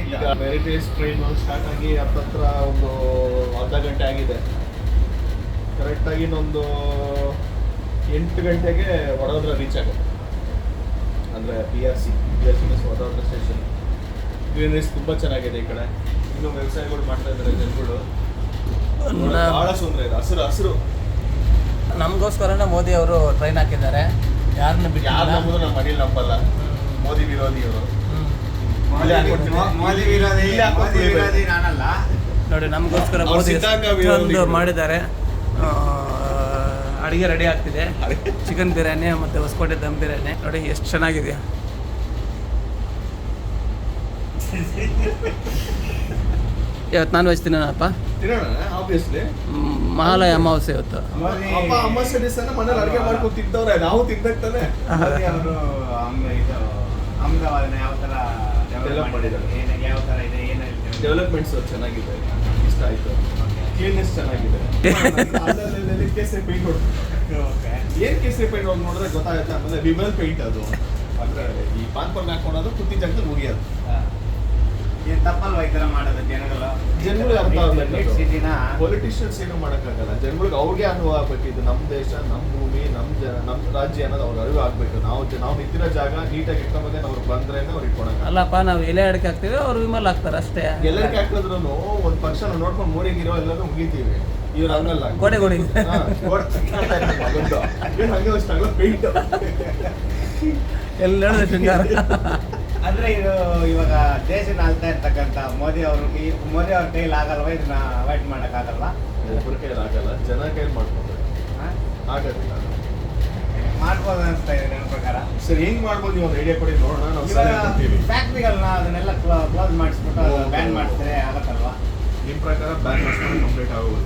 ಈಗ ಮೆರಿಟೇಜ್ train start ಆಗಿ ಹತ್ತತ್ರ ಒಂದು ಅರ್ಧ ಗಂಟೆ ಆಗಿದೆ. ಕರೆಕ್ಟಾಗಿ ಇನ್ನೊಂದು 8 ಗಂಟೆಗೆ ವಡೋದರ ರೀಚ್ ಆಗುತ್ತೆ. ಅಂದರೆ BRC ವಡೋದರ ಸ್ಟೇಷನ್. ಗ್ರೀನರೀಸ್ ತುಂಬ ಚೆನ್ನಾಗಿದೆ ಈ ಕಡೆ. ಇನ್ನೂ ವ್ಯವಸಾಯಗಳು ಮಾಡ್ತಾ ಇದ್ದಾರೆ ಜನಗಳು. ಭಾಳ ಸುಂದರ ಇದೆ, ಹಸಿರು ಹಸಿರು. ನಮಗೋಸ್ಕರನೇ ಮೋದಿ ಅವರು ಟ್ರೈನ್ ಹಾಕಿದ್ದಾರೆ. ಯಾರನ್ನ ಬಿಟ್ಟು ಯಾರು ನಂಬುದು ನಮ್ಮ ಮನೇಲಿ ನಂಬಲ್ಲ. ಮೋದಿ ವಿರೋಧಿ ಅವರು. ಮೋದಿ ವಿರೋಧಿ ನಾನಲ್ಲ. ನೋಡಿ, ನಮಗೋಸ್ಕರ ಮೋದಿ ಎಷ್ಟೊಂದು ಮಾಡಿದ್ದಾರೆ. ಅಡುಗೆ ರೆಡಿ ಆಗ್ತಿದೆ. ಚಿಕನ್ ಬಿರಿಯಾನಿ ಮತ್ತು ಹೊಸಕೋಟೆ ದಮ್ ಬಿರಿಯಾನಿ ನೋಡಿ ಎಷ್ಟು ಚೆನ್ನಾಗಿದೆ. ಇವತ್ತು non veg ತಿನ್ನೋಣಪ್ಪ. Obviously Mahalaya Amavasya ಇವತ್ತು. ಅಪ್ಪ ಅಮಾವಾಸ್ಯೆ ದಿವಸ ಮನೇಲಿ ಅಡುಗೆ ಮಾಡ್ಕೊಂಡು ತಿಂತವ್ರೆ, ನಾವು ತಿನ್ಬೇಕಾನೆ. ಅವರು ಅಹಮದಾಬಾದ್ನ ಯಾವ ಥರ ಡೆವಲಪ್ ಮಾಡಿದ್ದಾರೆ, ಯಾವ ಥರ ಇದೆ, ಏನು ಡೆವಲಪ್ಮೆಂಟ್ಸ್ ಚೆನ್ನಾಗಿದೆ, ಇಷ್ಟ ಆಯಿತು. ಕ್ಲೀನ್ನೆಸ್ ಚೆನ್ನಾಗಿದೆ. ಅಲ್ಲಲ್ಲಿ ಕೇಸರಿ ಪೇಂಟ್ ಏನು ಕೇಸರಿ ಪೇಂಟ್ ಹೋಗಿ ನೋಡಿದ್ರೆ ಗೊತ್ತಾಗುತ್ತೆ. ಆಮೇಲೆ ವಿಮಲ್ ಪೇಂಟ್ ಅದು. ಅಂದರೆ ಈ ಪಾನ್ಪರ್ನ ಹಾಕೊಳ್ಳೋದು ಕುತ್ತಿ ಜಾಗದಲ್ಲಿ ಮುಗಿಯೋದು. ಏನು ತಪ್ಪಲ್ವ ಈ ಥರ ಮಾಡೋದು? ಜನಗಳು ಅರ್ಥ ಆಗಬೇಕು. ಸಿಟಿನ ಪೊಲಿಟಿಷಿಯನ್ಸ್ ಏನು ಮಾಡೋಕ್ಕಾಗಲ್ಲ. ಜನಗಳಿಗೆ ಅವ್ರಿಗೆ ಅನುಭವ ಆಗ್ಬೇಕು. ಇದು ನಮ್ಮ ದೇಶ, ನಮ್ಮ ಭೂಮಿ, ನಮ್ಮ ರಾಜ್ಯ ಅನ್ನೋದು ಅವ್ರಿಗೆ ಅರಿವು ಆಗ್ಬೇಕು. ನಾವು ನಿಂತಿರೋ ಜಾಗ ನೀಟಾಗಿ ಇಟ್ಕೊಂಬಂದ್ರೆ ಅವ್ರು ಬಂದ್ರೆ ಅವ್ರು ಇಟ್ಕೊಳಂಗ. ಅಲ್ಲಪ್ಪ, ನಾವು ಎಲೆ ಅಡಿಕೆ ಹಾಕ್ತೀವಿ, ಅವ್ರು ವಿಮಲ್ ಹಾಕ್ತಾರೆ ಅಷ್ಟೇ. ಎಲ್ಲರಿಗೆ ಹಾಕಿದ್ರು ಒಂದು ಫಂಕ್ಷನ್ ನೋಡ್ಕೊಂಡು ಮೂರಿಗಿರೋ ಎಲ್ಲರೂ ಮುಗಿತೀವಿ. ಇವ್ರು ಹಂಗಲ್ಲ, ಗೋಡೆ ಹಂಗೆ ಅಷ್ಟಾಗಲ್ಲ ಪೇಂಟ್ ಎಲ್ಲ ಶೃಂಗಾರ. ಅಂದ್ರೆ ಇದು ಇವಾಗ ದೇಶನ ಆಳ್ತಾ ಇರ್ತಕ್ಕಂಥ ಮೋದಿ ಅವ್ರ ಕೈಲಿ ಆಗಲ್ವ? ಇದನ್ನ ಅವಾಯ್ಡ್ ಮಾಡೋಕ್ಕಾಗಲ್ವಾ? ಒಬ್ಬರ ಕೈಯಲ್ಲಿ ಆಗಲ್ಲ, ಜನ ಕೈಯಲ್ಲಿ ಮಾಡ್ಕೊಬೇಕು. ಆಗೋದಿಲ್ಲ, ಮಾಡ್ಬೋದು ಅನಿಸ್ತಾ ಇದೆ ನನ್ನ ಪ್ರಕಾರ. ಸರಿ, ಹೆಂಗ್ ಮಾಡ್ಬೋದು? ನೀವು ಒಂದು ಐಡಿಯಾ ಕೊಡಿ, ನೋಡೋಣ. ನಾವು ಸಲಹೆ ಕೊಡ್ತೀವಿ. ಫ್ಯಾಕ್ಟ್ರಿಗಳನ್ನ ಅದನ್ನೆಲ್ಲ ಕ್ಲೋಸ್ ಮಾಡಿಸ್ಬಿಟ್ಟು ಬ್ಯಾನ್ ಮಾಡಿಸಿದ್ರೆ ಆಗತ್ತಲ್ವಾ? ನಿಮ್ಮ ಪ್ರಕಾರ ಬ್ಯಾನ್ ಮಾಡಿಸ್ಕೊಂಡು ಕಂಪ್ಲೀಟ್ ಆಗೋದು.